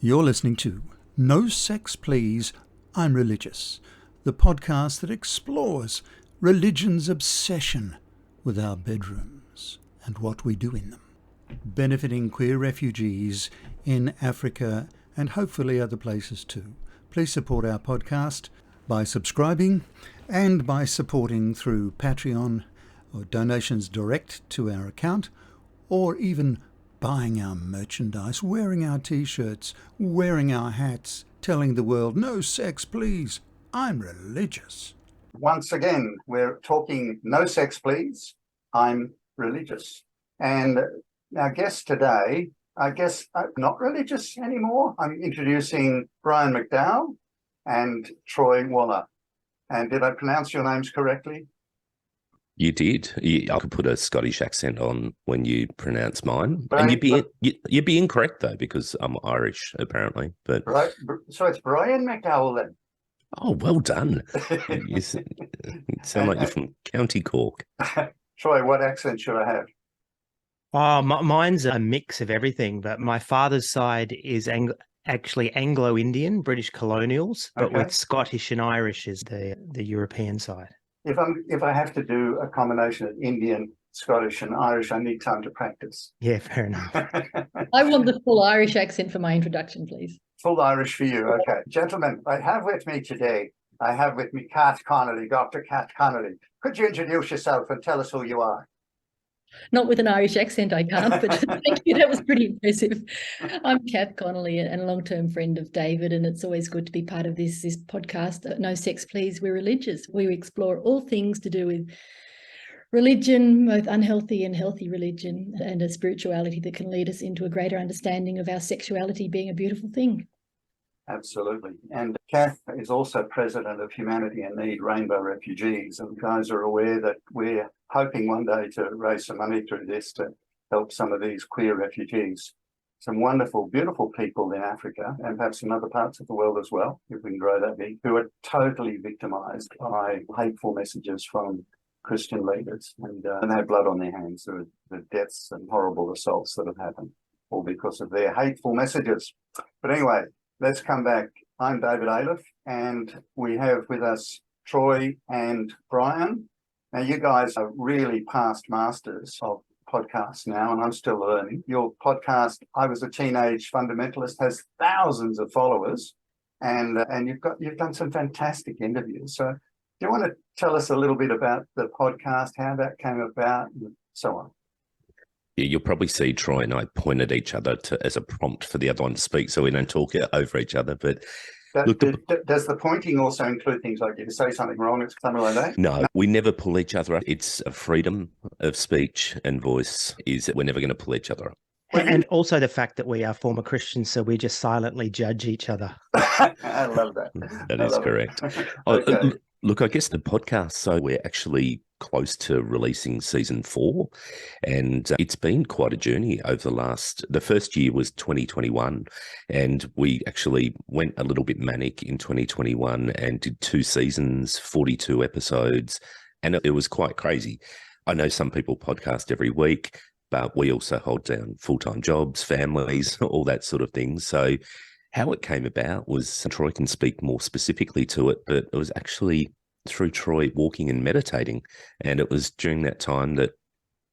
You're listening to No Sex Please, I'm Religious, the podcast that explores religion's obsession with our bedrooms and what we do in them, benefiting queer refugees in Africa and hopefully other places too. Please support our podcast by subscribing and by supporting through Patreon or donations direct to our account, or even buying our merchandise, wearing our t-shirts, wearing our hats, telling the world, no sex please, I'm religious. Once again, we're talking no sex please, I'm religious. And our guest today, I guess not religious anymore. I'm introducing Brian McDowell and Troy Waller. And did I pronounce your names correctly? You did. I could put a Scottish accent on when you pronounce mine, Brian, and you'd be incorrect though because I'm Irish apparently. But right, so it's Brian McDowell then. Oh, well done. You sound like you're from County Cork. Troy, what accent should I have? Oh, mine's a mix of everything, but my father's side is actually Anglo-Indian, British colonials, but with Scottish and Irish is the European side. If I have to do a combination of Indian, Scottish and Irish, I need time to practice. Yeah, fair enough. I want the full Irish accent for my introduction, please. Full Irish for you, okay. Gentlemen, I have with me Cath Connolly, Dr. Cath Connolly. Could you introduce yourself and tell us who you are? Not with an Irish accent, I can't, but thank you. That was pretty impressive. I'm Cath Connolly and a long-term friend of David, and it's always good to be part of this podcast. No Sex Please, We're Religious. We explore all things to do with religion, both unhealthy and healthy religion, and a spirituality that can lead us into a greater understanding of our sexuality being a beautiful thing. Absolutely. And Cath is also president of Humanity in Need, Rainbow Refugees. And you guys are aware that we're hoping one day to raise some money through this to help some of these queer refugees. Some wonderful, beautiful people in Africa and perhaps in other parts of the world as well, if we can grow that big, who are totally victimized by hateful messages from Christian leaders and have blood on their hands, the deaths and horrible assaults that have happened, all because of their hateful messages. But anyway, let's come back. I'm David Aliff, and we have with us Troy and Brian. Now, you guys are really past masters of podcasts now, and I'm still learning. Your podcast, I Was a Teenage Fundamentalist, has thousands of followers, and you've done some fantastic interviews. So, do you want to tell us a little bit about the podcast, how that came about, and so on? Yeah, you'll probably see Troy and I point at each other as a prompt for the other one to speak, so we don't talk over each other. But does the pointing also include things like if you say something wrong, it's something like that? No, we never pull each other up. It's a freedom of speech and voice is that we're never going to pull each other up. And also the fact that we are former Christians, so we just silently judge each other. I love that. That is correct. Okay. Look, I guess the podcast, so we're actually close to releasing season 4, and it's been quite a journey over the first year was 2021, and we actually went a little bit manic in 2021 and did 2 seasons, 42 episodes, and it was quite crazy. I know some people podcast every week, but we also hold down full-time jobs, families, all that sort of thing. So how it came about was, Troy can speak more specifically to it, but it was actually through Troy walking and meditating. And it was during that time that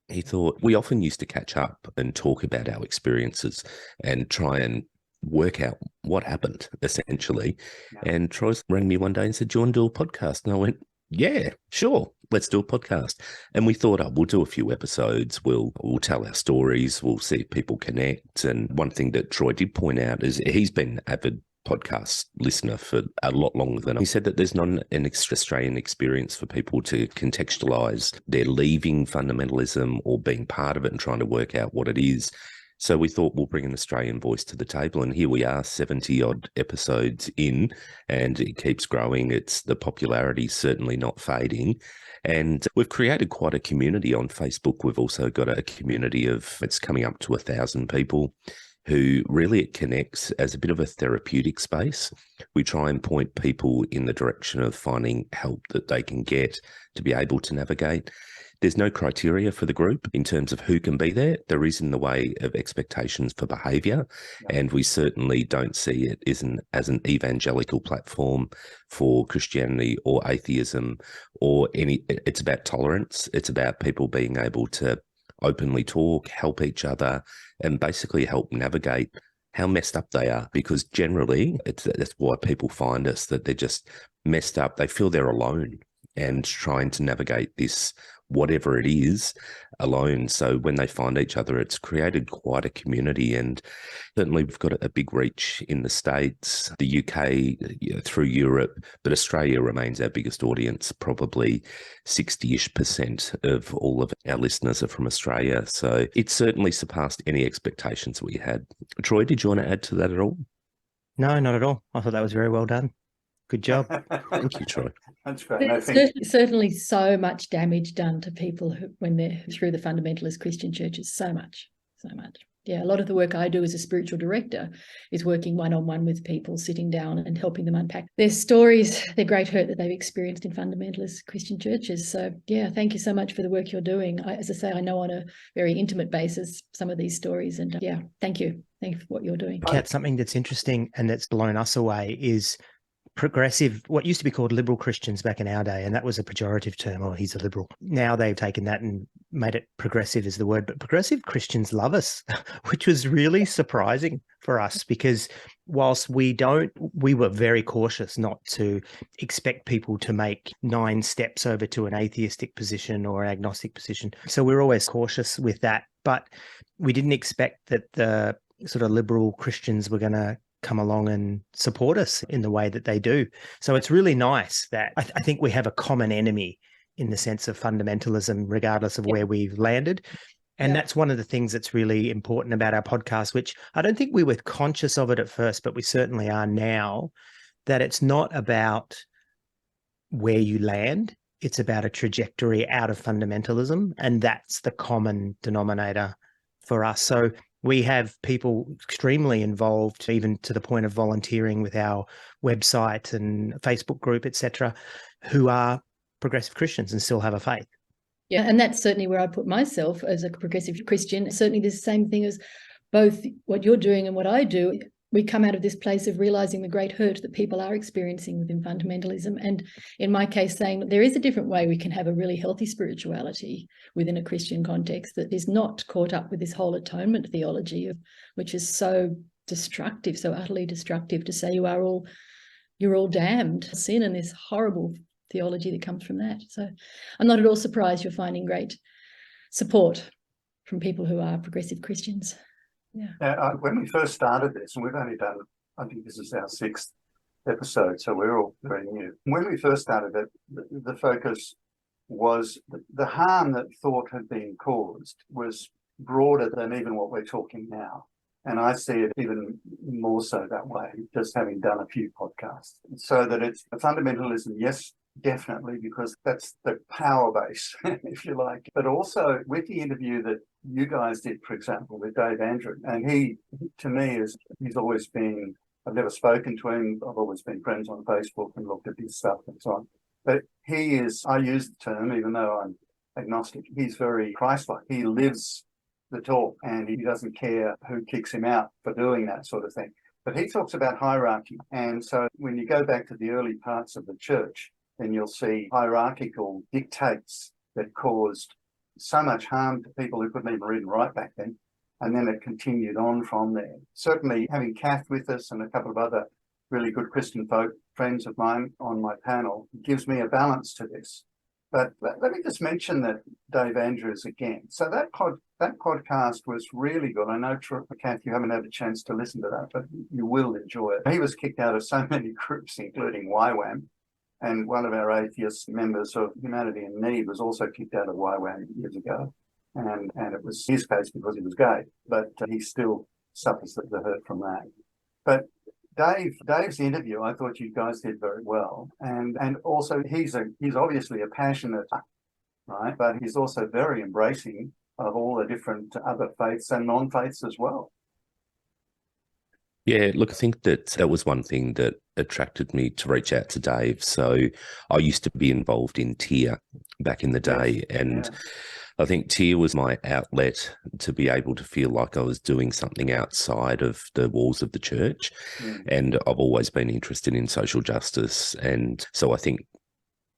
he thought, we often used to catch up and talk about our experiences and try and work out what happened, essentially. Yeah. And Troy rang me one day and said, do you want to do a podcast? And I went, yeah, sure. Let's do a podcast. And we thought, we'll do a few episodes. We'll tell our stories. We'll see if people connect. And one thing that Troy did point out is he's been an avid podcast listener for a lot longer than he said that there's not an Australian experience for people to contextualize their leaving fundamentalism or being part of it and trying to work out what it is. So we thought we'll bring an Australian voice to the table, and here we are 70 odd episodes in, and it keeps growing. The popularity certainly not fading. And we've created quite a community on Facebook. We've also got a community it's coming up to 1,000 people who really it connects as a bit of a therapeutic space. We try and point people in the direction of finding help that they can get to be able to navigate. there's no criteria for the group in terms of who can be there. There is in the way of expectations for behaviour, and we certainly don't see it as an evangelical platform for Christianity or atheism or any. It's about tolerance. It's about people being able to openly talk, help each other, and basically help navigate how messed up they are, because generally that's why people find us, that they're just messed up. They feel they're alone and trying to navigate this, whatever it is, alone. So when they find each other, it's created quite a community, and certainly we've got a big reach in the States, the UK, through Europe, but Australia remains our biggest audience. Probably 60-ish% of all of our listeners are from Australia. So it's certainly surpassed any expectations we had. Troy, did you want to add to that at all? No, not at all. I thought that was very well done. Good job. Thank you, Troy. That's great. There's certainly so much damage done to people when they're through the fundamentalist Christian churches. So much. Yeah, a lot of the work I do as a spiritual director is working one-on-one with people, sitting down and helping them unpack their stories, their great hurt that they've experienced in fundamentalist Christian churches. So, yeah, thank you so much for the work you're doing. As I say, I know on a very intimate basis some of these stories, and yeah, thank you. Thank you for what you're doing. Cath, something that's interesting and that's blown us away is progressive, what used to be called liberal Christians back in our day, and that was a pejorative term, or he's a liberal. Now they've taken that and made it progressive is the word, but progressive Christians love us, which was really surprising for us, because whilst we were very cautious not to expect people to make 9 steps over to an atheistic position or agnostic position. So we're always cautious with that, but we didn't expect that the sort of liberal Christians were going to come along and support us in the way that they do. So it's really nice that I think we have a common enemy in the sense of fundamentalism, regardless of where we've landed. And that's one of the things that's really important about our podcast, which I don't think we were conscious of it at first, but we certainly are now, that it's not about where you land. It's about a trajectory out of fundamentalism. And that's the common denominator for us. So we have people extremely involved, even to the point of volunteering with our website and Facebook group, etc., who are progressive Christians and still have a faith. Yeah, and that's certainly where I put myself as a progressive Christian. Certainly the same thing as both what you're doing and what I do. We come out of this place of realizing the great hurt that people are experiencing within fundamentalism. And in my case, saying that there is a different way we can have a really healthy spirituality within a Christian context that is not caught up with this whole atonement theology, which is so destructive, so utterly destructive, to say you're all damned. Sin and this horrible theology that comes from that. So I'm not at all surprised you're finding great support from people who are progressive Christians. Yeah. When we first started this, and we've only done, I think this is our 6th episode, so we're all very new. When we first started it, the focus was the harm that thought had been caused was broader than even what we're talking now. And I see it even more so that way, just having done a few podcasts. So that it's fundamentalism, yes, definitely, because that's the power base, if you like. But also with the interview that you guys did, for example, with Dave Andrew, and he, to me, he's always been, I've never spoken to him, I've always been friends on Facebook and looked at his stuff and so on. But he is, I use the term, even though I'm agnostic, he's very Christ-like. He lives the talk and he doesn't care who kicks him out for doing that sort of thing. But he talks about hierarchy. And so when you go back to the early parts of the church, then you'll see hierarchical dictates that caused so much harm to people who couldn't even read and write back then. And then it continued on from there. Certainly having Cath with us and a couple of other really good Christian folk, friends of mine on my panel, gives me a balance to this. But let me just mention that Dave Andrews again. So that podcast was really good. I know, Cath, you haven't had a chance to listen to that, but you will enjoy it. He was kicked out of so many groups, including YWAM. And one of our atheist members of Humanity in Need was also kicked out of YWAM years ago. And it was his case because he was gay, but he still suffers the hurt from that. But Dave's interview, I thought you guys did very well. And also he's obviously a passionate, right? But he's also very embracing of all the different other faiths and non-faiths as well. Yeah, look, I think that was one thing that attracted me to reach out to Dave. So I used to be involved in TIER back in the day, and I think TIER was my outlet to be able to feel like I was doing something outside of the walls of the church. And I've always been interested in social justice. And so I think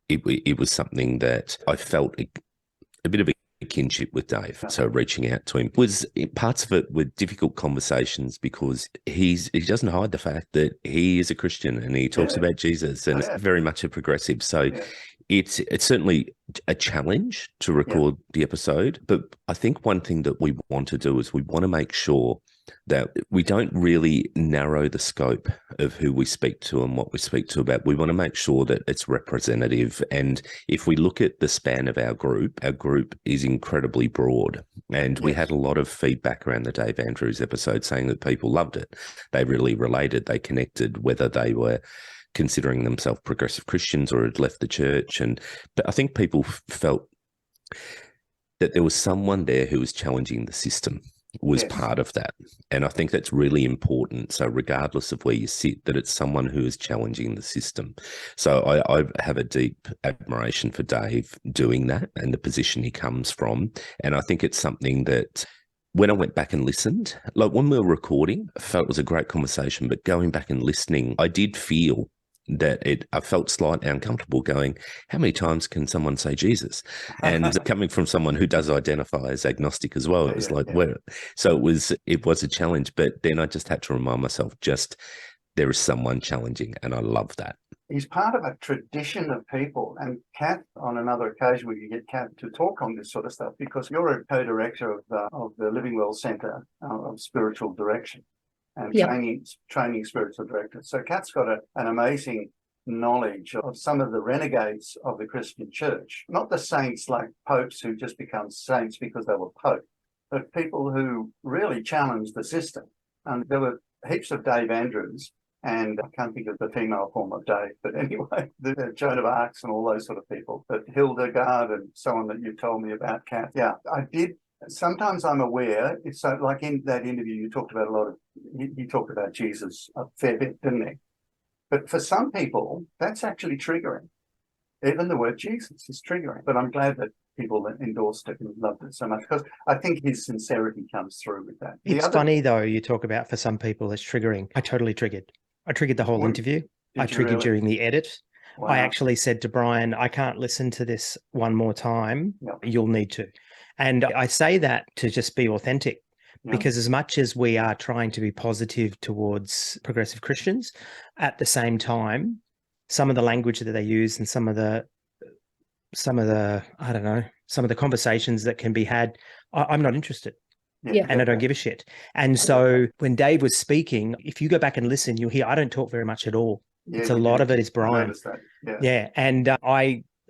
it was something that I felt a bit of a kinship with Dave. So reaching out to him was, parts of it were difficult conversations because he doesn't hide the fact that he is a Christian and he talks about Jesus and it's very much a progressive. So it's certainly a challenge to record the episode. But I think one thing that we want to do is we want to make sure that we don't really narrow the scope of who we speak to and what we speak to about. We want to make sure that it's representative. And if we look at the span of our group is incredibly broad. And we had a lot of feedback around the Dave Andrews episode saying that people loved it. They really related, they connected, whether they were considering themselves progressive Christians or had left the church. But I think people felt that there was someone there who was challenging the system, was part of that. And I think that's really important. So regardless of where you sit, that it's someone who is challenging the system. So I have a deep admiration for Dave doing that and the position he comes from. And I think it's something that when I went back and listened, like when we were recording, I felt it was a great conversation, but going back and listening, I did feel that I felt slightly uncomfortable going, how many times can someone say Jesus? And coming from someone who does identify as agnostic as well, it was where? So it was a challenge, but then I just had to remind myself, there is someone challenging, and I love that. He's part of a tradition of people. And Cath, on another occasion, we could get Cath to talk on this sort of stuff, because you're a co-director of the Living Well Centre of Spiritual Direction and training spiritual directors. So Cath's got an amazing knowledge of some of the renegades of the Christian church, not the saints like popes who just become saints because they were pope, but people who really challenged the system. And there were heaps of Dave Andrews, and I can't think of the female form of Dave, but anyway, the Joan of Arc and all those sort of people, but Hildegard and so on that you told me about, Cath. Yeah, I did. Sometimes I'm aware, so like in that interview, you talked about you talked about Jesus a fair bit, didn't he? But for some people, that's actually triggering. Even the word Jesus is triggering. But I'm glad that people endorsed it and loved it so much, because I think his sincerity comes through with that. It's funny, though, you talk about for some people it's triggering. I totally triggered. I triggered the whole interview. I triggered during the edit. Wow. I actually said to Brian, I can't listen to this one more time. Yep. You'll need to. And I say that to just be authentic, because as much as we are trying to be positive towards progressive Christians, at the same time, some of the language that they use and some of the conversations that can be had, I'm not interested. And I don't give a shit. And so when Dave was speaking, if you go back and listen, you'll hear I don't talk very much at all. It's a lot of it is Brian. And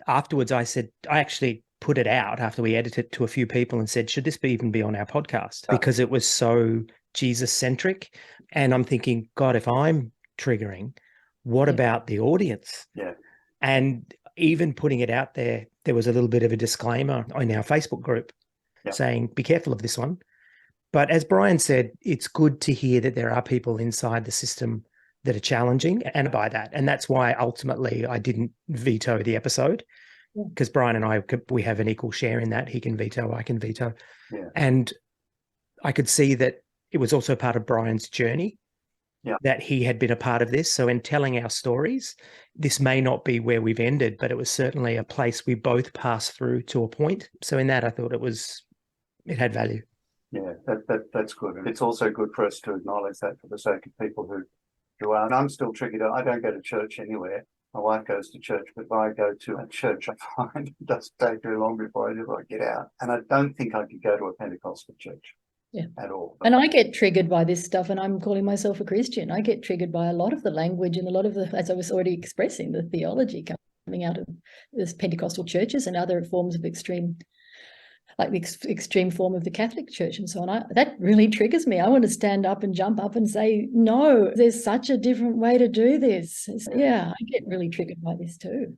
afterwards I said, I actually put it out after we edited it to a few people and said, should this even be on our podcast? Because it was so Jesus-centric. And I'm thinking, God, if I'm triggering, what about the audience? And even putting it out there, there was a little bit of a disclaimer in our Facebook group saying, be careful of this one. But as Brian said, it's good to hear that there are people inside the system that are challenging, and by that. And that's why ultimately I didn't veto the episode, because Brian and I, we have an equal share in that. He can veto, I can veto. And I could see that it was also part of Brian's journey, that he had been a part of this. So in telling our stories, this may not be where we've ended, but it was certainly a place we both passed through to a point. So in that, I thought it had value. Yeah, that's good. And it's also good for us to acknowledge that for the sake of people who are. And I'm still triggered. I don't go to church anywhere. My wife goes to church, but if I go to a church, I find it doesn't take very long before I get out. And I don't think I could go to a Pentecostal church at all. And I get triggered by this stuff, and I'm calling myself a Christian. I get triggered by a lot of the language and a lot of the, as I was already expressing, the theology coming out of this Pentecostal churches and other forms of extreme, like the extreme form of the Catholic Church and so on. That really triggers me. I want to stand up and jump up and say, no, there's such a different way to do this. I get really triggered by this too.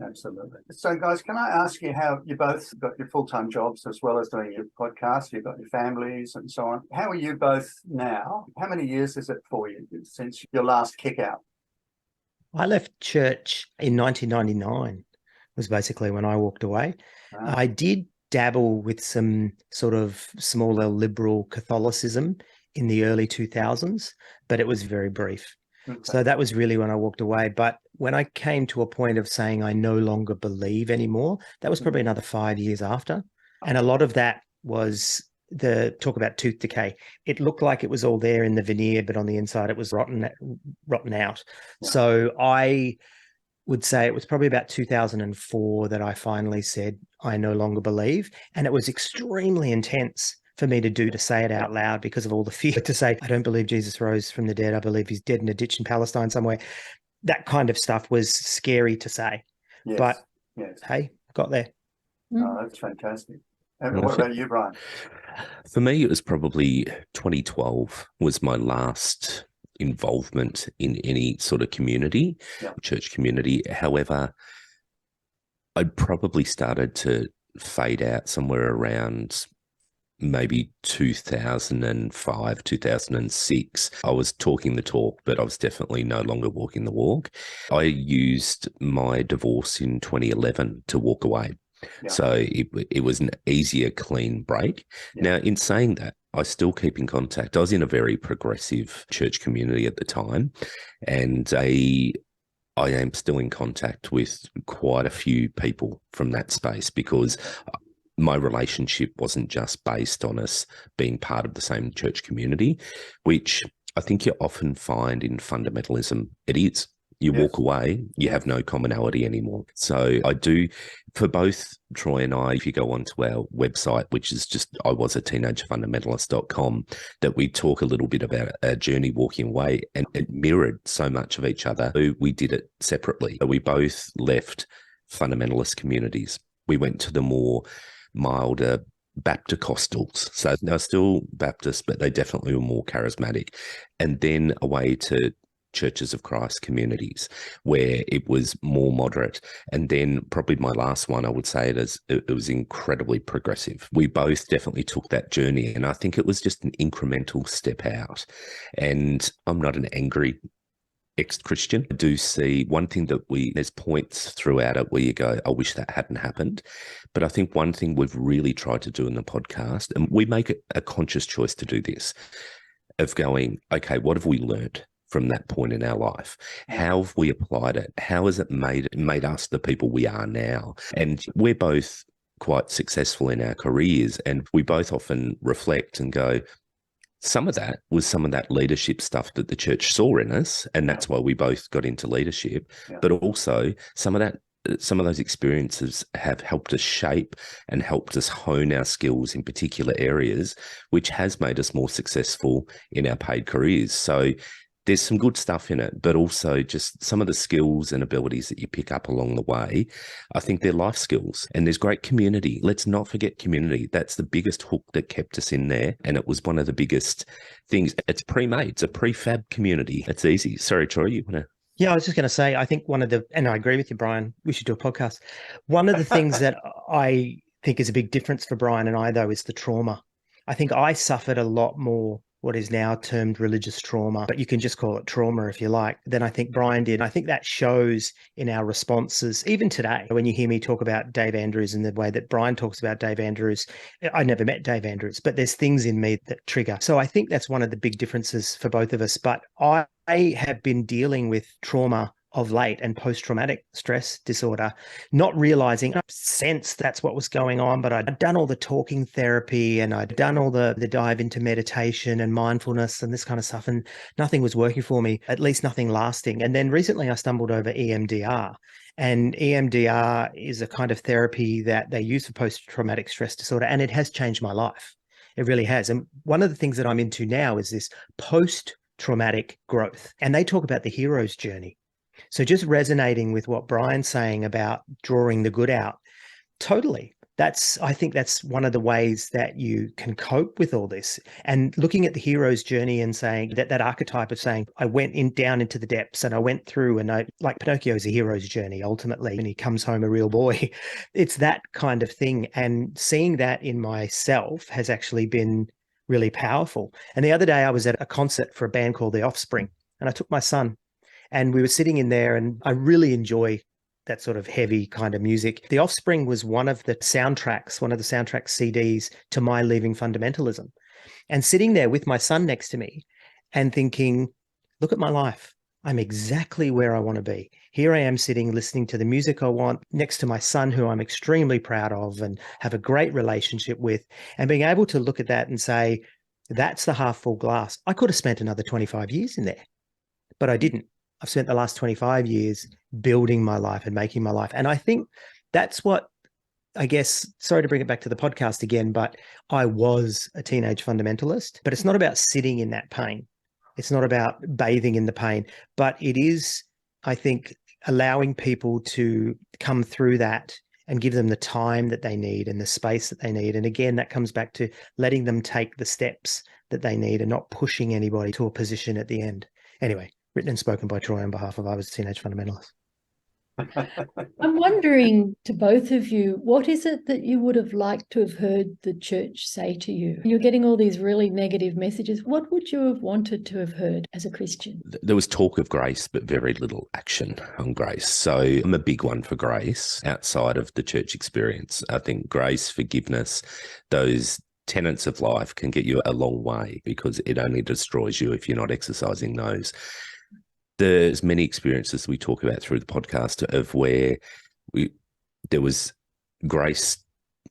Absolutely. So, guys, can I ask you how you both got your full-time jobs as well as doing your podcast? You've got your families and so on. How are you both now? How many years is it for you since your last kick out? I left church in 1999, was basically when I walked away. I did dabble with some sort of smaller liberal Catholicism in the early 2000s, but it was very brief. Okay. So that was really when I walked away. But when I came to a point of saying I no longer believe anymore, that was probably another 5 years after. And a lot of that was the talk about tooth decay. It looked like it was all there in the veneer, but on the inside it was rotten out. Yeah. So I would say it was probably about 2004 that I finally said I no longer believe. And it was extremely intense for me to say it out loud because of all the fear to say, I don't believe Jesus rose from the dead. I believe he's dead in a ditch in Palestine somewhere. That kind of stuff was scary to say. Yes. But hey, got there. Oh, that's fantastic. And what about you, Brian? For me, it was probably 2012 was my last involvement in any sort of community, church community. However, I'd probably started to fade out somewhere around maybe 2005, 2006. I was talking the talk, but I was definitely no longer walking the walk. I used my divorce in 2011 to walk away. Yeah. So it was an easier, clean break. Yeah. Now, in saying that, I still keep in contact. I was in a very progressive church community at the time, and I am still in contact with quite a few people from that space because my relationship wasn't just based on us being part of the same church community, which I think you often find in fundamentalism. It is. You walk away, you have no commonality anymore. So I do, for both Troy and I, if you go onto our website, which is just iwasateenagerfundamentalist.com, that we talk a little bit about our journey walking away, and it mirrored so much of each other. We did it separately. We both left fundamentalist communities. We went to the more milder Pentup-costalots. So they're still Baptist, but they definitely were more charismatic. And then away to Churches of Christ communities where it was more moderate. And then probably my last one, I would say it was incredibly progressive. We both definitely took that journey, and I think it was just an incremental step out. And I'm not an angry ex-Christian. I do see one thing that there's points throughout it where you go, I wish that hadn't happened. But I think one thing we've really tried to do in the podcast, and we make it a conscious choice to do this, of going, okay, what have we learned from that point in our life? How have we applied it? How has it made us the people we are now? And we're both quite successful in our careers, and we both often reflect and go, some of that was some of that leadership stuff that the church saw in us, and that's why we both got into leadership. But also some of those experiences have helped us shape and helped us hone our skills in particular areas, which has made us more successful in our paid careers. So there's some good stuff in it, but also just some of the skills and abilities that you pick up along the way. I think they're life skills, and there's great community. Let's not forget community. That's the biggest hook that kept us in there. And it was one of the biggest things. It's pre-made. It's a prefab community. It's easy. Sorry, Troy, you want to? Yeah, I was just going to say, I think and I agree with you, Brian, we should do a podcast. One of the things that I think is a big difference for Brian and I, though, is the trauma. I think I suffered a lot more what is now termed religious trauma, but you can just call it trauma if you like, than I think Brian did. I think that shows in our responses, even today, when you hear me talk about Dave Andrews and the way that Brian talks about Dave Andrews. I never met Dave Andrews, but there's things in me that trigger. So I think that's one of the big differences for both of us. But I have been dealing with trauma of late and post-traumatic stress disorder, not realizing, I sensed that's what was going on, but I'd done all the talking therapy and I'd done all the dive into meditation and mindfulness and this kind of stuff, and nothing was working for me, at least nothing lasting. And then recently I stumbled over EMDR, and EMDR is a kind of therapy that they use for post-traumatic stress disorder, and it has changed my life. It really has. And one of the things that I'm into now is this post-traumatic growth, and they talk about the hero's journey. So just resonating with what Brian's saying about drawing the good out, totally. I think that's one of the ways that you can cope with all this. And looking at the hero's journey and saying that archetype of saying, I went down into the depths and I went through, and like Pinocchio's a hero's journey ultimately, and he comes home a real boy. It's that kind of thing. And seeing that in myself has actually been really powerful. And the other day I was at a concert for a band called The Offspring, and I took my son, and we were sitting in there, and I really enjoy that sort of heavy kind of music. The Offspring was one of the soundtrack CDs to my leaving fundamentalism. And sitting there with my son next to me and thinking, look at my life. I'm exactly where I want to be. Here I am sitting, listening to the music I want, next to my son, who I'm extremely proud of and have a great relationship with, and being able to look at that and say, that's the half full glass. I could have spent another 25 years in there, but I didn't. I've spent the last 25 years building my life and making my life. And I think that's what, I guess, sorry to bring it back to the podcast again, but I was a teenage fundamentalist. But it's not about sitting in that pain. It's not about bathing in the pain, but it is, I think, allowing people to come through that and give them the time that they need and the space that they need. And again, that comes back to letting them take the steps that they need and not pushing anybody to a position at the end. Anyway, written and spoken by Troy on behalf of I Was a Teenage Fundamentalist. I'm wondering, to both of you, what is it that you would have liked to have heard the church say to you? You're getting all these really negative messages. What would you have wanted to have heard as a Christian? There was talk of grace, but very little action on grace. So I'm a big one for grace outside of the church experience. I think grace, forgiveness, those tenets of life can get you a long way, because it only destroys you if you're not exercising those. There's many experiences we talk about through the podcast of where there was grace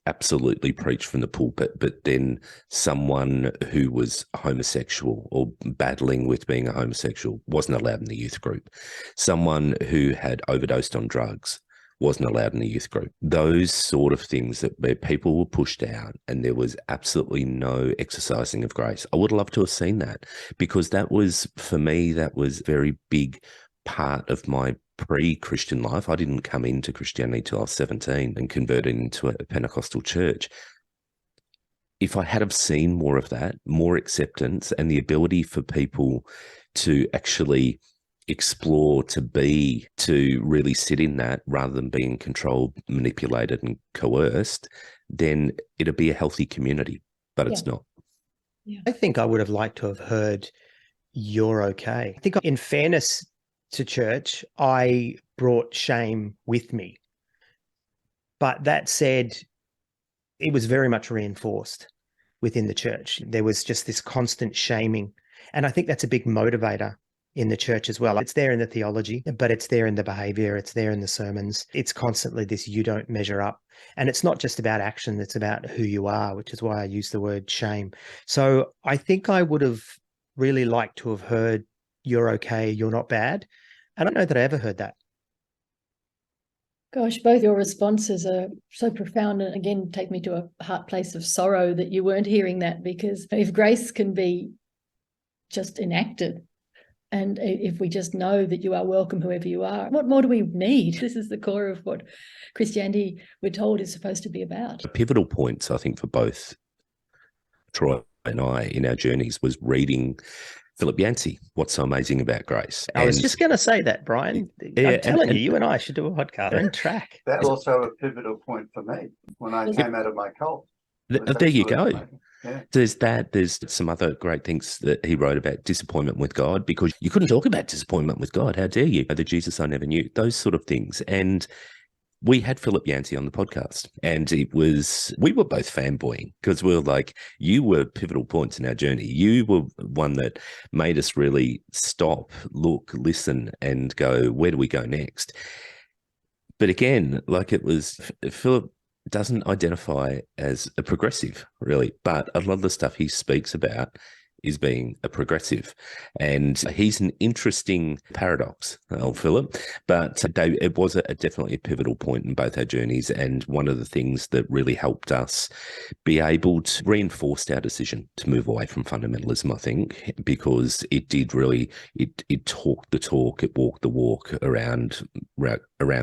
absolutely preached from the pulpit, but then someone who was homosexual or battling with being a homosexual wasn't allowed in the youth group. Someone who had overdosed on drugs wasn't allowed in the youth group. Those sort of things where people were pushed out and there was absolutely no exercising of grace. I would love to have seen that, because that was, for me, that was a very big part of my pre-Christian life. I didn't come into Christianity till I was 17 and converted into a Pentecostal church. If I had have seen more of that, more acceptance, and the ability for people to actually explore, to really sit in that rather than being controlled, manipulated and coerced, then it'd be a healthy community, but it's not. Yeah. I think I would have liked to have heard, you're okay. I think in fairness to church, I brought shame with me. But that said, it was very much reinforced within the church. There was just this constant shaming. And I think that's a big motivator in the church as well. It's there in the theology, but it's there in the behavior. It's there in the sermons. It's constantly this, you don't measure up. And it's not just about action. It's about who you are, which is why I use the word shame. So I think I would have really liked to have heard, you're okay, you're not bad. I don't know that I ever heard that. Gosh, both your responses are so profound, and again, take me to a heart place of sorrow that you weren't hearing that, because if grace can be just enacted, and if we just know that you are welcome whoever you are, what more do we need? This is the core of what Christianity, we're told, is supposed to be about. The pivotal points, I think, for both Troy and I in our journeys was reading Philip Yancey, What's So Amazing About Grace. I was just going to say that, Brian. I'm telling you and I should do a podcast. We're on track. That's also a pivotal point for me when I came out of my cult. There you go. Yeah. There's some other great things that he wrote about disappointment with God, because you couldn't talk about disappointment with God. How dare you? The Jesus I never knew, those sort of things. And we had Philip Yancey on the podcast, and we were both fanboying, because we were like, you were pivotal points in our journey. You were one that made us really stop, look, listen, and go, where do we go next? But again, like, it was, Philip doesn't identify as a progressive, really, but a lot of the stuff he speaks about is being a progressive. And he's an interesting paradox, old Philip. But Dave, it was definitely a pivotal point in both our journeys, and one of the things that really helped us be able to reinforce our decision to move away from fundamentalism, I think, because it did really, it talked the talk, it walked the walk around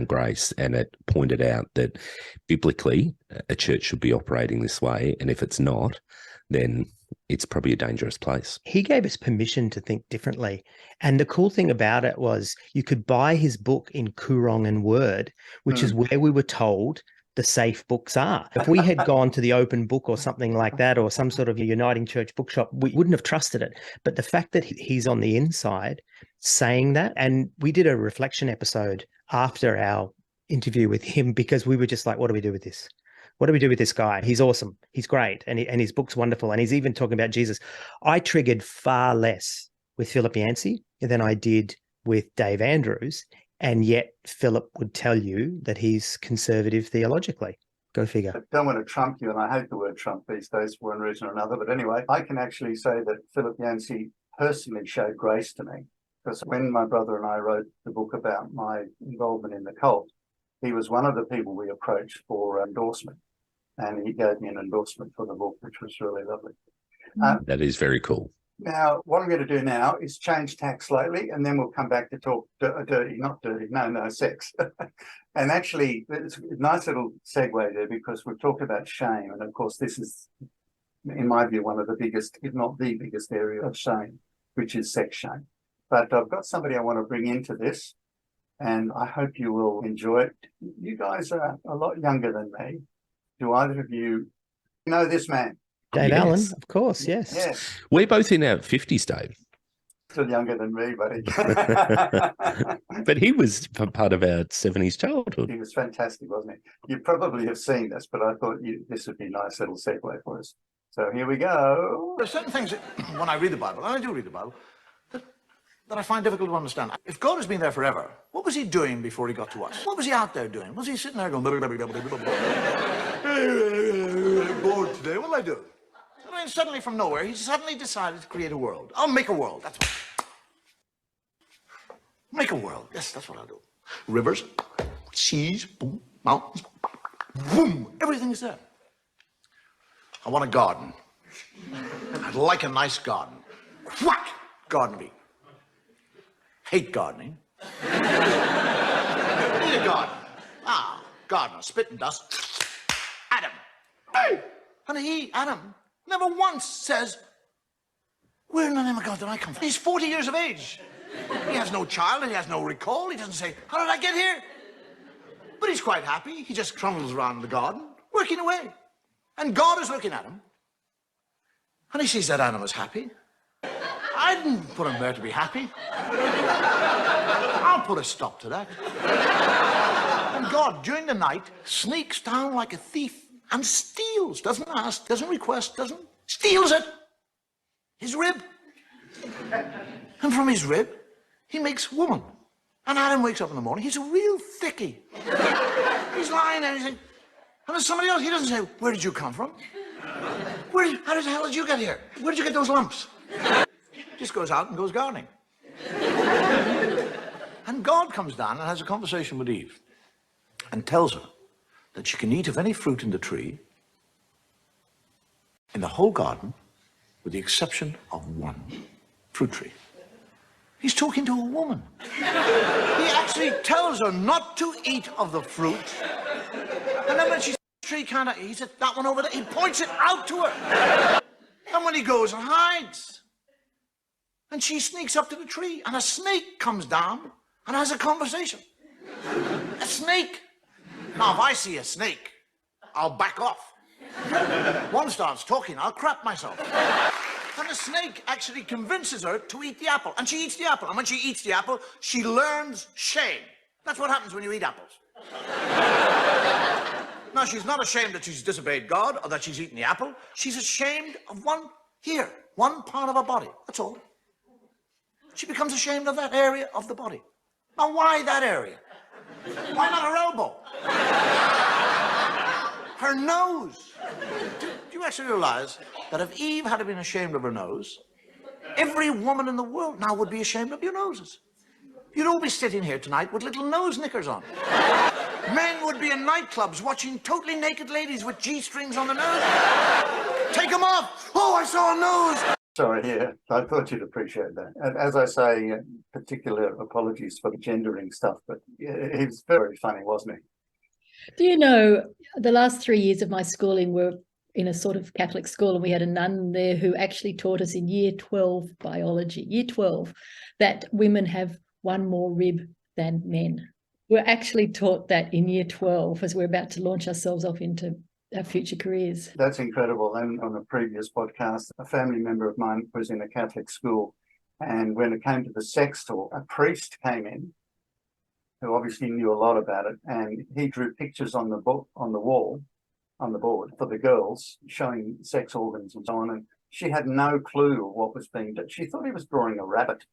grace, and it pointed out that biblically a church should be operating this way, and if it's not, then it's probably a dangerous place. He gave us permission to think differently. And the cool thing about it was you could buy his book in Koorong and Word, which is where we were told the safe books are. If we had gone to the Open Book or something like that, or some sort of a Uniting Church bookshop, we wouldn't have trusted it. But the fact that he's on the inside saying that, and we did a reflection episode after our interview with him, because we were just like, what do we do with this? What do we do with this guy? He's awesome. He's great. And his book's wonderful. And he's even talking about Jesus. I triggered far less with Philip Yancey than I did with Dave Andrews. And yet Philip would tell you that he's conservative theologically. Go figure. I don't want to trump you, and I hate the word trump these days for one reason or another. But anyway, I can actually say that Philip Yancey personally showed grace to me. Because when my brother and I wrote the book about my involvement in the cult, he was one of the people we approached for endorsement. And he gave me an endorsement for the book, which was really lovely. That is very cool. Now, what I'm going to do now is change tack slightly, and then we'll come back to talk sex. And actually, it's a nice little segue there, because we've talked about shame. And of course, this is, in my view, one of the biggest, if not the biggest area of shame, which is sex shame. But I've got somebody I want to bring into this, and I hope you will enjoy it. You guys are a lot younger than me. Do either of you know this man? Dave Allen, of course, yes. Yes. We're both in our 50s, Dave. Still younger than me, buddy. But he was part of our 70s childhood. He was fantastic, wasn't he? You probably have seen this, but I thought this would be a nice little segue for us. So here we go. There are certain things that, when I read the Bible, and I do read the Bible, that I find difficult to understand. If God has been there forever, what was he doing before he got to us? What was he out there doing? Was he sitting there going, bored today, what'll I do? I mean, suddenly from nowhere, he suddenly decided to create a world. I'll make a world, that's what. Make a world, yes, that's what I'll do. Rivers, seas, boom, mountains, boom, everything's there. I want a garden. I'd like a nice garden. Whack! Garden bee. Hate gardening. Need a garden. Gardener, spit and dust. Adam. Hey! And Adam, never once says, where in the name of God did I come from? He's 40 years of age. He has no child, and he has no recall. He doesn't say, how did I get here? But he's quite happy. He just crumbles around the garden, working away. And God is looking at him. And he sees that Adam is happy. I didn't put him there to be happy. I'll put a stop to that. And God, during the night, sneaks down like a thief and steals, doesn't ask, doesn't request, steals it. His rib. And from his rib, he makes woman. And Adam wakes up in the morning, he's a real thickie. He's lying there, and there's somebody else, he doesn't say, where did you come from? How the hell did you get here? Where did you get those lumps? Just goes out and goes gardening. And God comes down and has a conversation with Eve and tells her that she can eat of any fruit in the tree in the whole garden with the exception of one fruit tree. He's talking to a woman. He actually tells her not to eat of the fruit. And then when she says, tree can't, he said, that one over there, he points it out to her. And when he goes and hides, and she sneaks up to the tree, and a snake comes down and has a conversation. A snake. Now, if I see a snake, I'll back off. One starts talking, I'll crap myself. And the snake actually convinces her to eat the apple, and she eats the apple. And when she eats the apple, she learns shame. That's what happens when you eat apples. Now, she's not ashamed that she's disobeyed God or that she's eaten the apple. She's ashamed of one part of her body. That's all. She becomes ashamed of that area of the body. Now, why that area? Why not her elbow? Her nose. Do you actually realize that if Eve had been ashamed of her nose, Every woman in the world now would be ashamed of your noses. You'd all be sitting here tonight with little nose knickers on. Men would be in nightclubs watching totally naked ladies with G-strings on their nose. Take them off. Oh, I saw a nose. Sorry, yeah, I thought you'd appreciate that. And as I say, particular apologies for the gendering stuff, but he was very funny, wasn't he? Do you know, the last 3 years of my schooling were in a sort of Catholic school, and we had a nun there who actually taught us in year 12 biology, year 12, that women have one more rib than men. We're actually taught that in year 12 as we're about to launch ourselves off into our future careers. That's incredible. And on a previous podcast, a family member of mine was in a Catholic school, and when it came to the sex talk, a priest came in who obviously knew a lot about it, and he drew pictures on the book, on the wall, on the board for the girls, showing sex organs and so on, and she had no clue what was being done. She thought he was drawing a rabbit.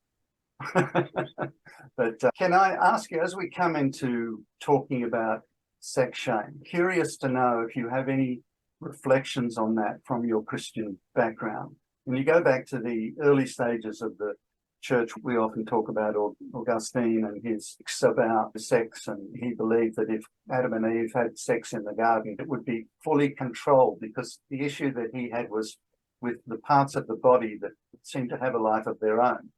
But can I ask you, as we come into talking about sex shame, curious to know if you have any reflections on that from your Christian background. When you go back to the early stages of the church, we often talk about Augustine and his about sex, and he believed that if Adam and Eve had sex in the garden, it would be fully controlled, because the issue that he had was with the parts of the body that seemed to have a life of their own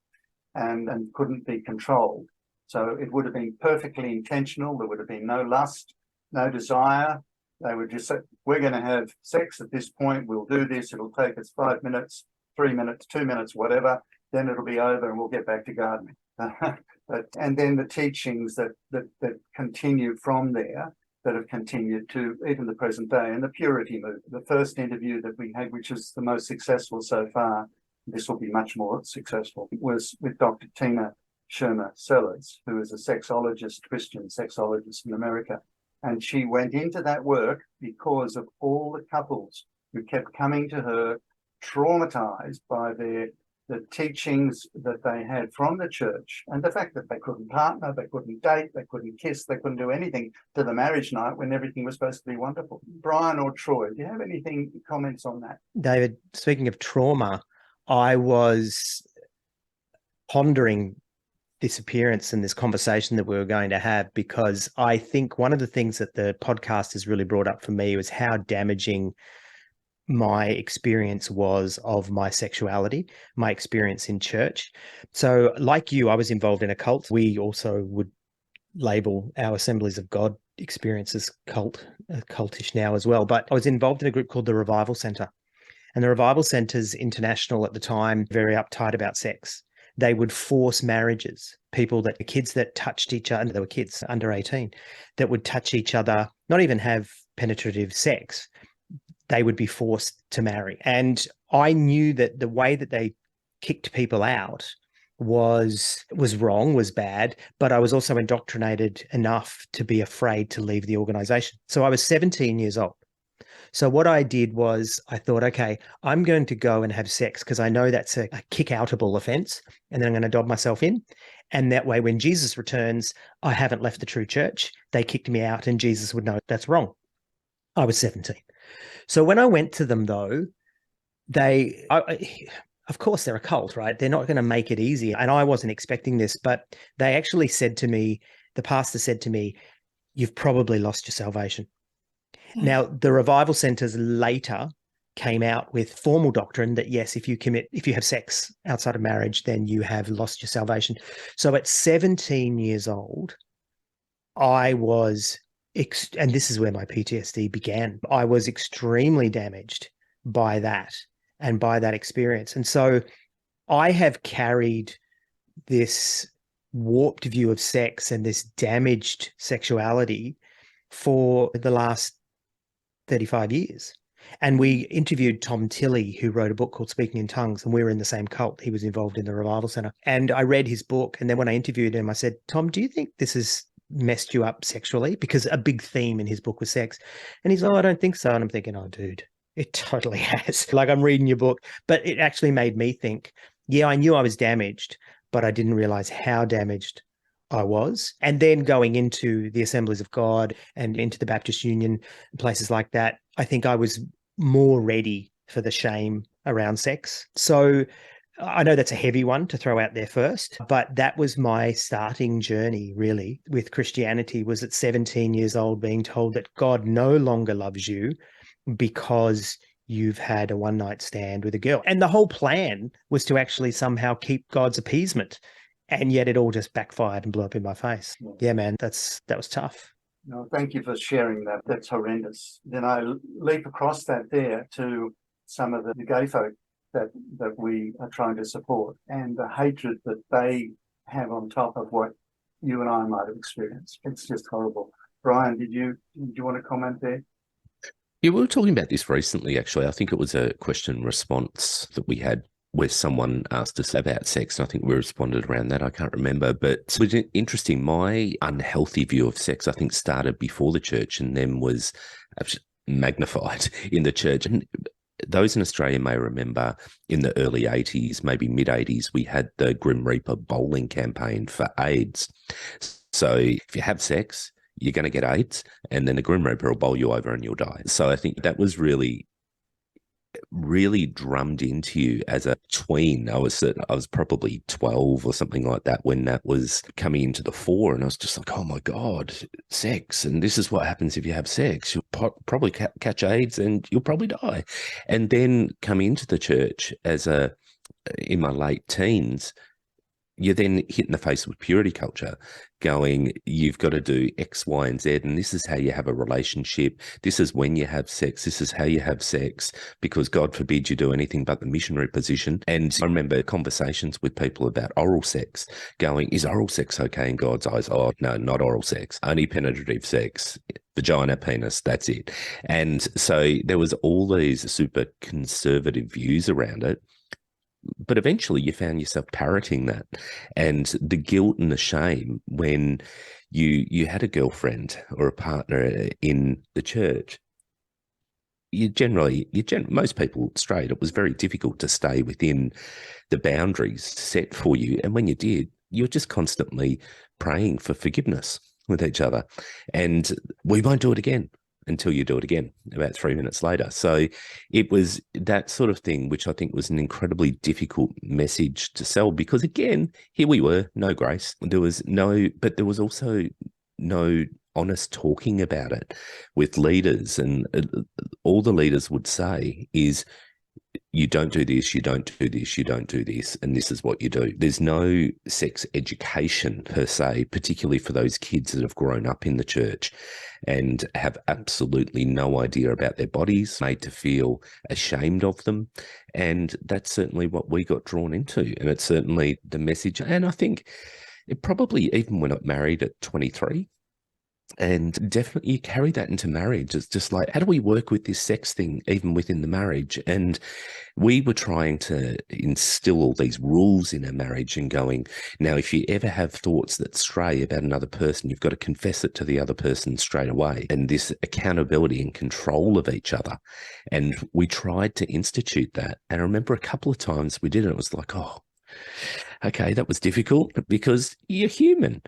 and couldn't be controlled. So it would have been perfectly intentional. There would have been no lust, no desire. They would just say, we're going to have sex at this point. We'll do this. It'll take us 5 minutes, 3 minutes, 2 minutes, whatever. Then it'll be over and we'll get back to gardening. And then the teachings that continue from there, that have continued to even the present day, and the purity movement. The first interview that we had, which is the most successful so far, this will be much more successful, was with Dr. Tina Shermer Sellers, who is a sexologist, Christian sexologist in America. And she went into that work because of all the couples who kept coming to her traumatized by the teachings that they had from the church, and the fact that they couldn't partner, they couldn't date, they couldn't kiss, they couldn't do anything to the marriage night when everything was supposed to be wonderful. Brian or Troy, do you have anything, comments on that? David, speaking of trauma, I was pondering this appearance and this conversation that we were going to have, because I think one of the things that the podcast has really brought up for me was how damaging my experience was of my sexuality, my experience in church. So like you, I was involved in a cult. We also would label our Assemblies of God experience as cultish now as well. But I was involved in a group called the Revival Centre. And the Revival Centres International at the time, very uptight about sex. They would force marriages, kids that touched each other, they were kids under 18, that would touch each other, not even have penetrative sex. They would be forced to marry. And I knew that the way that they kicked people out was wrong, was bad, but I was also indoctrinated enough to be afraid to leave the organization. So I was 17 years old. So what I did was I thought, okay, I'm going to go and have sex because I know that's a kick-outable offense, and then I'm going to dob myself in. And that way, when Jesus returns, I haven't left the true church. They kicked me out and Jesus would know that's wrong. I was 17. So when I went to them, though, of course, they're a cult, right? They're not going to make it easy. And I wasn't expecting this, but they actually said to me, the pastor said to me, you've probably lost your salvation. Now, the revival centers later came out with formal doctrine that, yes, if you have sex outside of marriage, then you have lost your salvation. So at 17 years old, I was, and this is where my PTSD began, I was extremely damaged by that and by that experience. And so I have carried this warped view of sex and this damaged sexuality for the last 35 years. And we interviewed Tom Tilley, who wrote a book called Speaking in Tongues, and we were in the same cult. He was involved in the Revival Centre. And I read his book, and then when I interviewed him, I said, Tom, do you think this has messed you up sexually? Because a big theme in his book was sex. And he's, I don't think so. And I'm thinking, oh, dude, it totally has. Like, I'm reading your book. But it actually made me think, yeah, I knew I was damaged, but I didn't realize how damaged I was. And then going into the Assemblies of God and into the Baptist Union, places like that, I think I was more ready for the shame around sex. So I know that's a heavy one to throw out there first, but that was my starting journey really with Christianity, was at 17 years old being told that God no longer loves you because you've had a one-night stand with a girl. And the whole plan was to actually somehow keep God's appeasement. And yet it all just backfired and blew up in my face. Yeah, man, that was tough. No, thank you for sharing that. That's horrendous. Then I leap across that there to some of the gay folk that we are trying to support, and the hatred that they have on top of what you and I might have experienced. It's just horrible. Brian, did you want to comment there? Yeah, we were talking about this recently, actually. I think it was a question response that we had where someone asked us about sex, and I think we responded around that. I can't remember, but it was interesting. My unhealthy view of sex, I think, started before the church and then was magnified in the church. And those in Australia may remember in the early 80s, maybe mid-80s, we had the Grim Reaper bowling campaign for AIDS. So if you have sex, you're going to get AIDS, and then the Grim Reaper will bowl you over and you'll die. So I think that was really drummed into you as a tween. I was probably 12 or something like that when that was coming into the fore, and I was just like, oh my God, sex, and this is what happens if you have sex. You'll probably catch AIDS and you'll probably die. And then coming into the church in my late teens, you're then hit in the face with purity culture, going, you've got to do X, Y, and Z, and this is how you have a relationship. This is when you have sex. This is how you have sex, because God forbid you do anything but the missionary position. And I remember conversations with people about oral sex, going, is oral sex okay in God's eyes? Oh, no, not oral sex, only penetrative sex. Vagina, penis, that's it. And so there was all these super conservative views around it. But eventually you found yourself parroting that, and the guilt and the shame when you had a girlfriend or a partner in the church. Most people straight, it was very difficult to stay within the boundaries set for you. And when you did, you're just constantly praying for forgiveness with each other. And we won't do it again until you do it again about 3 minutes later. So it was that sort of thing, which I think was an incredibly difficult message to sell, because again, here we were, no grace. But there was also no honest talking about it with leaders. And all the leaders would say is, you don't do this, you don't do this, you don't do this, and this is what you do. There's no sex education per se, particularly for those kids that have grown up in the church and have absolutely no idea about their bodies, made to feel ashamed of them. And that's certainly what we got drawn into. And it's certainly the message. And I think it probably, even when I got married at 23, and definitely you carry that into marriage. It's just like, how do we work with this sex thing even within the marriage? And we were trying to instill all these rules in our marriage and going, now, if you ever have thoughts that stray about another person, you've got to confess it to the other person straight away. And this accountability and control of each other. And we tried to institute that. And I remember a couple of times we did it. It was like, oh, okay, that was difficult, because you're human.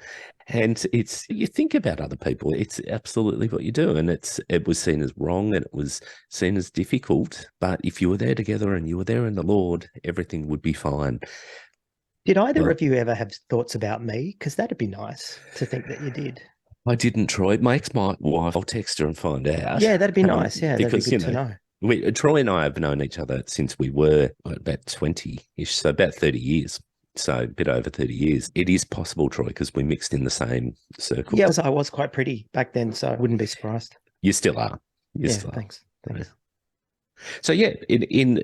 And you think about other people. It's absolutely what you do. And it was seen as wrong, and it was seen as difficult. But if you were there together and you were there in the Lord, everything would be fine. Did either of you ever have thoughts about me? Because that'd be nice to think that you did. I didn't, Troy. My ex-wife, I'll text her and find out. Yeah, that'd be nice. Yeah, because, that'd be good to know. Troy and I have known each other since we were about 20-ish, so about 30 years. So a bit over 30 years. It is possible, Troy, because we mixed in the same circle. Yeah, I was quite pretty back then, so I wouldn't be surprised. You still are. Still thanks. Are. So yeah, in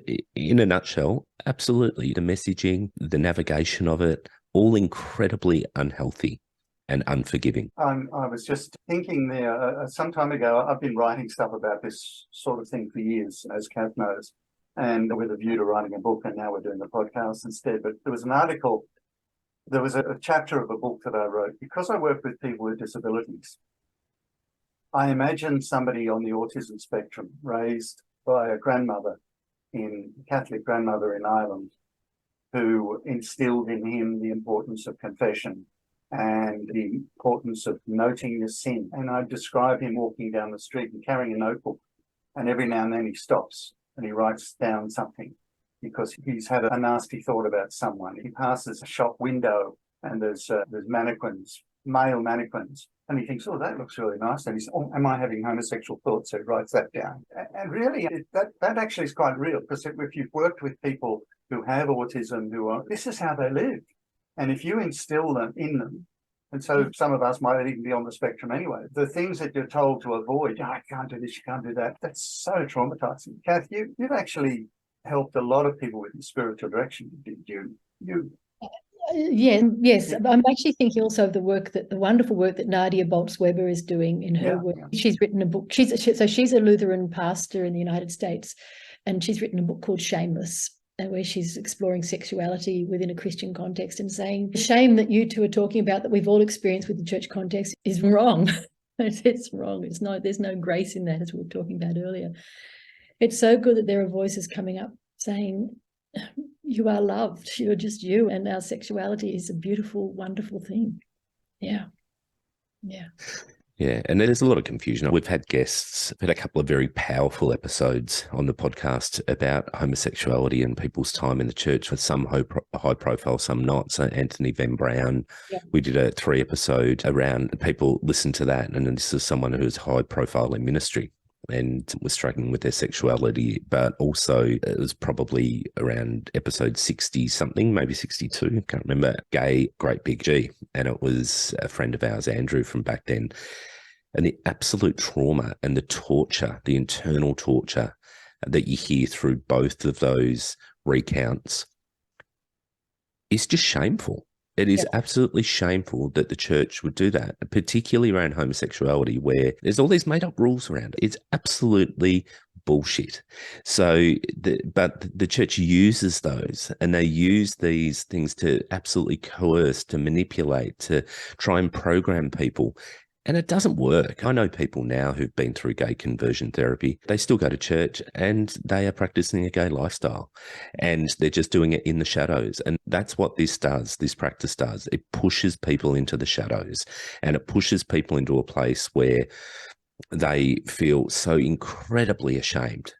a nutshell, absolutely, the messaging, the navigation of it, all incredibly unhealthy and unforgiving. I was just thinking there, some time ago, I've been writing stuff about this sort of thing for years, as Cath knows, and with a view to writing a book, and now we're doing the podcast instead. But there was an article, there was a chapter of a book that I wrote, because I work with people with disabilities. I imagine somebody on the autism spectrum raised by a Catholic grandmother in Ireland, who instilled in him the importance of confession and the importance of noting your sin. And I describe him walking down the street and carrying a notebook, and every now and then he stops and he writes down something. because he's had a nasty thought about someone. He passes a shop window and there's mannequins, male mannequins, and he thinks, oh, that looks really nice. And he's, oh, am I having homosexual thoughts? So he writes that down. And really, that actually is quite real, because if you've worked with people who have autism, this is how they live. And if you instill them in them, and so some of us might even be on the spectrum anyway, the things that you're told to avoid, oh, I can't do this, you can't do that, that's so traumatizing. Cath, you've actually helped a lot of people with the spiritual direction. Did you? Yes. I'm actually thinking also of the wonderful work that Nadia Bolz-Weber is doing in her work. Yeah. She's written a book. She's a Lutheran pastor in the United States, and she's written a book called Shameless, where she's exploring sexuality within a Christian context and saying the shame that you two are talking about, that we've all experienced with the church context, is wrong. It's wrong. There's no grace in that, as we were talking about earlier. It's so good that there are voices coming up saying, you are loved, you're just you, and our sexuality is a beautiful, wonderful thing. Yeah. Yeah, and there's a lot of confusion. We've had guests, we've had a couple of very powerful episodes on the podcast about homosexuality and people's time in the church, with some high profile, some not. So Anthony Van Brown, we did a 3-episode around, people listen to that, and this is someone who is high profile in ministry and was struggling with their sexuality, but also it was probably around episode 60 something, maybe 62, I can't remember, Gay Great Big G, and it was a friend of ours, Andrew, from back then. And the absolute trauma and the torture, the internal torture that you hear through both of those recounts is just shameful. It is absolutely shameful that the church would do that, particularly around homosexuality, where there's all these made-up rules around it. It's absolutely bullshit. So, but the church uses those, and they use these things to absolutely coerce, to manipulate, to try and program people. And it doesn't work. I know people now who've been through gay conversion therapy. They still go to church and they are practicing a gay lifestyle, and they're just doing it in the shadows. And that's what this practice does. It pushes people into the shadows, and it pushes people into a place where they feel so incredibly ashamed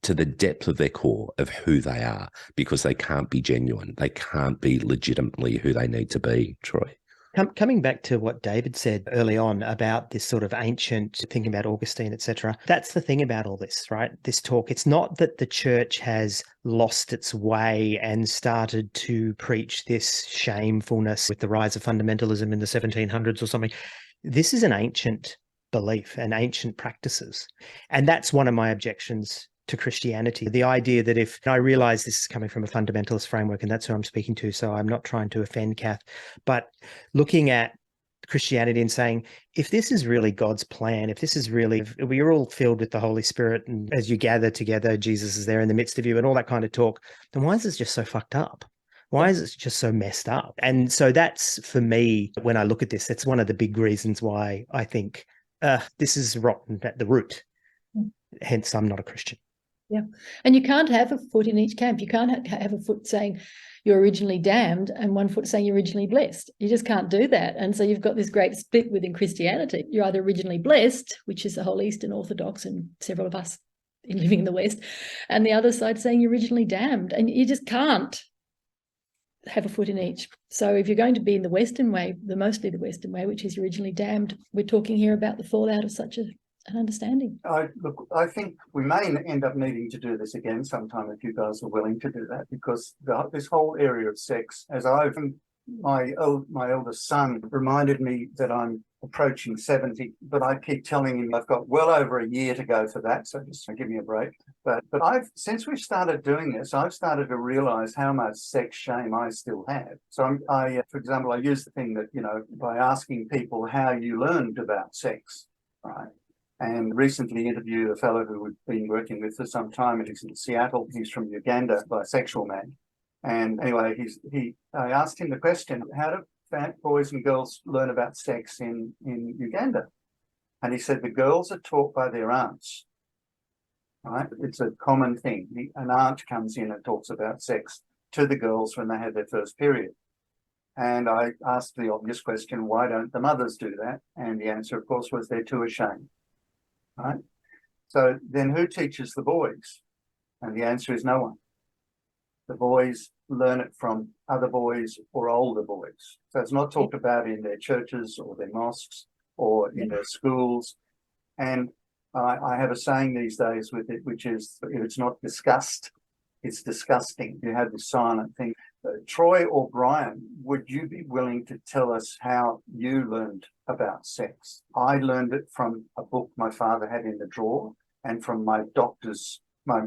to the depth of their core of who they are, because they can't be genuine. They can't be legitimately who they need to be, Troy. Coming back to what David said early on about this sort of ancient thinking about Augustine, etc., that's the thing about all this, right? This talk, it's not that the church has lost its way and started to preach this shamefulness with the rise of fundamentalism in the 1700s or something. This is an ancient belief and ancient practices. And that's one of my objections to Christianity. The idea that if, I realize this is coming from a fundamentalist framework, and that's who I'm speaking to, so I'm not trying to offend Cath, but looking at Christianity and saying, if this is really God's plan, if this is really, if we're all filled with the Holy Spirit, and as you gather together, Jesus is there in the midst of you and all that kind of talk, then why is this just so fucked up? Why is it just so messed up? And so that's, for me, when I look at this, that's one of the big reasons why I think this is rotten at the root. Hence, I'm not a Christian. Yeah. And you can't have a foot in each camp. You can't have a foot saying you're originally damned and one foot saying you're originally blessed. You just can't do that. And so you've got this great split within Christianity. You're either originally blessed, which is the whole Eastern Orthodox and several of us living in the West, and the other side saying you're originally damned. And you just can't have a foot in each. So if you're going to be in the Western way, mostly the Western way, which is originally damned, we're talking here about the fallout of such an understanding. I think we may end up needing to do this again sometime if you guys are willing to do that, because this whole area of sex, as my eldest son reminded me that I'm approaching 70, but I keep telling him I've got well over a year to go for that, so just give me a break. But since we've started doing this, I've started to realize how much sex shame I still have. So for example, I use the thing that, by asking people how you learned about sex, right? And recently interviewed a fellow who we've been working with for some time, and he's in Seattle. He's from Uganda, bisexual man. And anyway, I asked him the question, how do fat boys and girls learn about sex in Uganda? And he said the girls are taught by their aunts, right? It's a common thing. An aunt comes in and talks about sex to the girls when they have their first period. And I asked the obvious question, why don't the mothers do that? And the answer, of course, was they're too ashamed. Right? So then who teaches the boys? And the answer is no one. The boys learn it from other boys or older boys. So it's not talked about in their churches or their mosques or in their schools. And I have a saying these days with it, which is, if it's not discussed, it's disgusting. You have this silent thing. Troy or Brian, would you be willing to tell us how you learned about sex? I learned it from a book my father had in the drawer, and from my doctor's, my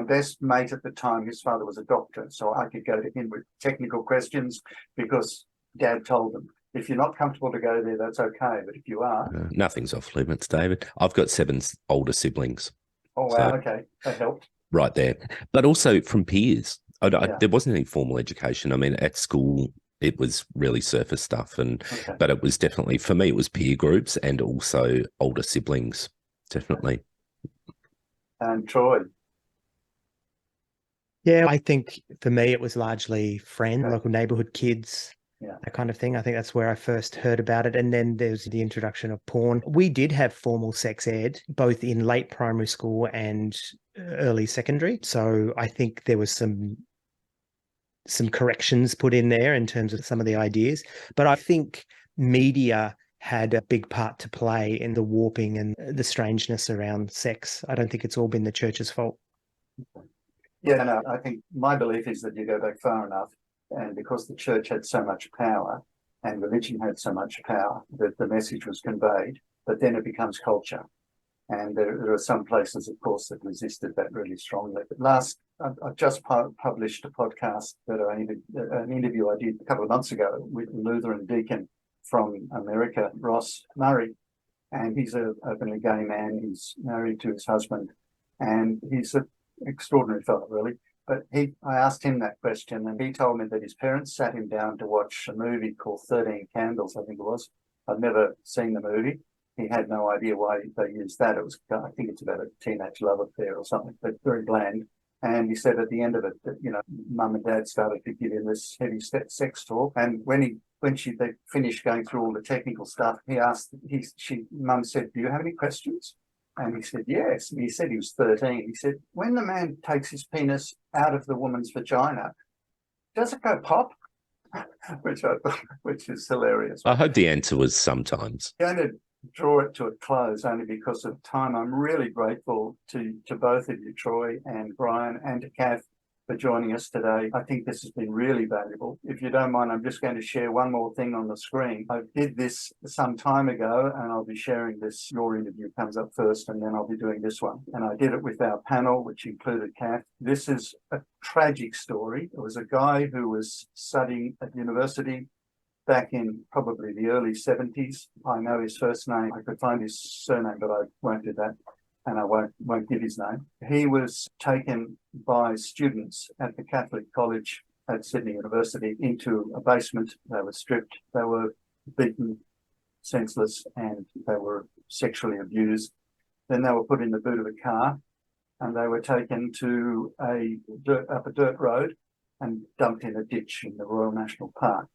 best mate at the time. His father was a doctor, so I could go to him with technical questions because Dad told them, if you're not comfortable to go there, that's okay. But if you are... Nothing's off limits, David. I've got 7 older siblings. Oh, wow. So, okay. That helped. Right there. But also from peers. There wasn't any formal education. I mean, at school, it was really surface stuff. But it was definitely, for me, it was peer groups and also older siblings, definitely. And Troy? Yeah, I think for me, it was largely friends, local neighbourhood kids, that kind of thing. I think that's where I first heard about it. And then there's the introduction of porn. We did have formal sex ed, both in late primary school and early secondary. So I think there was some corrections put in there in terms of some of the ideas. But I think media had a big part to play in the warping and the strangeness around sex. I don't think it's all been the church's fault. Yeah, no, I think my belief is that you go back far enough, and because the church had so much power and religion had so much power, that the message was conveyed, but then it becomes culture. And there are some places, of course, that resisted that really strongly. But I've just published a podcast that an interview I did a couple of months ago with a Lutheran deacon from America, Ross Murray. And he's an openly gay man. He's married to his husband, and he's an extraordinary fellow, really. But I asked him that question, and he told me that his parents sat him down to watch a movie called 13 Candles, I think it was. I'd never seen the movie. He had no idea why they used that. It was, I think it's about a teenage love affair or something, but very bland. And he said at the end of it that, mum and dad started to give him this heavy sex talk. And when they finished going through all the technical stuff, mum said, "Do you have any questions?" And he said, yes. And he said he was 13. He said, when the man takes his penis out of the woman's vagina, does it go pop? which is hilarious. I hope the answer was sometimes. I'm going to draw it to a close only because of time. I'm really grateful to both of you, Troy and Brian, and to Cath for joining us today. I think this has been really valuable. If you don't mind, I'm just going to share one more thing on the screen. I did this some time ago, and I'll be sharing this. Your interview comes up first, and then I'll be doing this one. And I did it with our panel, which included Cath. This is a tragic story. It was a guy who was studying at university back in probably the early 70s. I know his first name. I could find his surname, but I won't do that. And I won't give his name. He was taken by students at the Catholic College at Sydney University into a basement. They were stripped, they were beaten, senseless, and they were sexually abused. Then they were put in the boot of a car, and they were taken to up a dirt road and dumped in a ditch in the Royal National Park.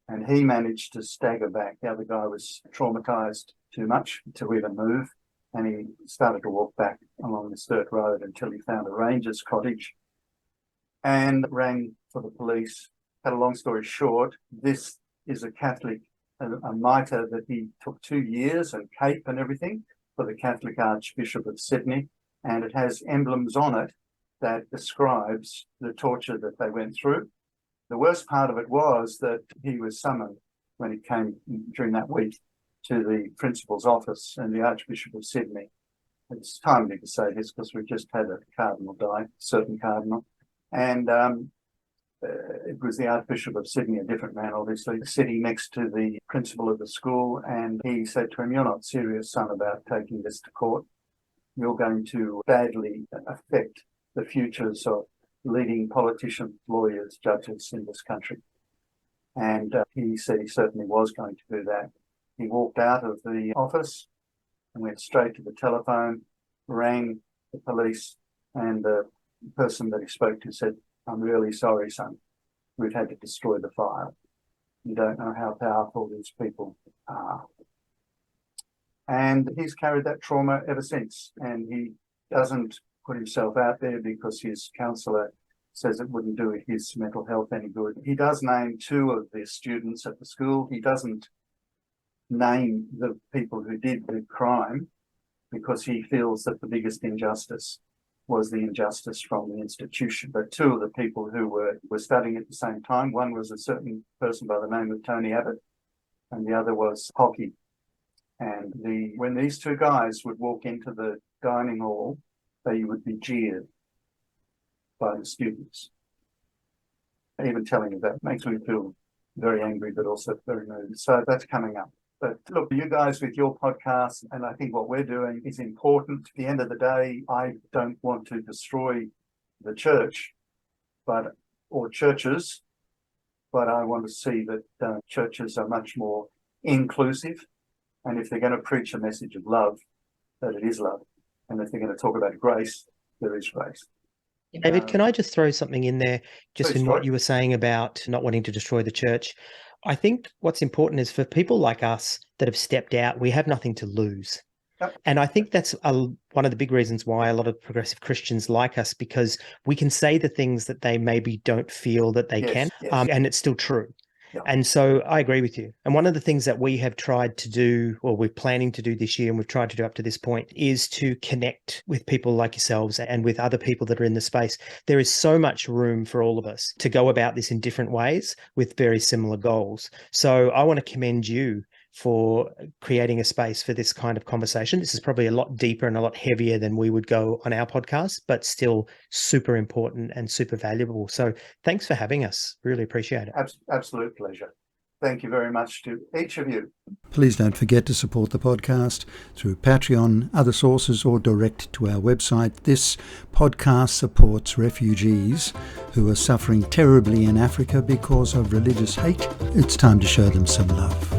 And he managed to stagger back. The other guy was traumatized too much to even move. And he started to walk back along this dirt road until he found a ranger's cottage and rang for the police. Cut a long story short, this is a Catholic, a mitre that he took 2 years and cape and everything for the Catholic Archbishop of Sydney. And it has emblems on it that describes the torture that they went through. The worst part of it was that he was summoned when he came during that week to the principal's office and the Archbishop of Sydney. It's timely to say this because we just had a cardinal die, certain cardinal. And it was the Archbishop of Sydney, a different man, obviously, sitting next to the principal of the school. And he said to him, "You're not serious, son, about taking this to court. You're going to badly affect the futures of leading politicians, lawyers, judges in this country." And he said he certainly was going to do that. He walked out of the office and went straight to the telephone, rang the police, and the person that he spoke to said, "I'm really sorry, son. We've had to destroy the file. You don't know how powerful these people are." And he's carried that trauma ever since. And he doesn't put himself out there because his counsellor says it wouldn't do his mental health any good. He does name 2 of the students at the school. He doesn't name the people who did the crime because he feels that the biggest injustice was the injustice from the institution. But 2 of the people who were studying at the same time, one was a certain person by the name of Tony Abbott, and the other was Hockey. And when these 2 guys would walk into the dining hall, they would be jeered by the students. Even telling you that makes me feel very angry, but also very moved. So that's coming up. But look, you guys with your podcast, and I think what we're doing is important. At the end of the day, I don't want to destroy the church, or churches, but I want to see that churches are much more inclusive. And if they're going to preach a message of love, that it is love. And if they're going to talk about grace, there is grace. David, can I just throw something in there, just in what Please. you were saying about not wanting to destroy the church? I think what's important is for people like us that have stepped out, we have nothing to lose. Yep. And I think that's one of the big reasons why a lot of progressive Christians like us, because we can say the things that they maybe don't feel that they can, and it's still true. Yeah. And so I agree with you. And one of the things that we have tried to do, or we're planning to do this year, and we've tried to do up to this point, is to connect with people like yourselves and with other people that are in the space. There is so much room for all of us to go about this in different ways with very similar goals. So I want to commend you for creating a space for this kind of conversation. This is probably a lot deeper and a lot heavier than we would go on our podcast, but still super important and super valuable. So thanks for having us. Really appreciate it. Absolute pleasure. Thank you very much to each of you. Please don't forget to support the podcast through Patreon, other sources, or direct to our website. This podcast supports refugees who are suffering terribly in Africa because of religious hate. It's time to show them some love.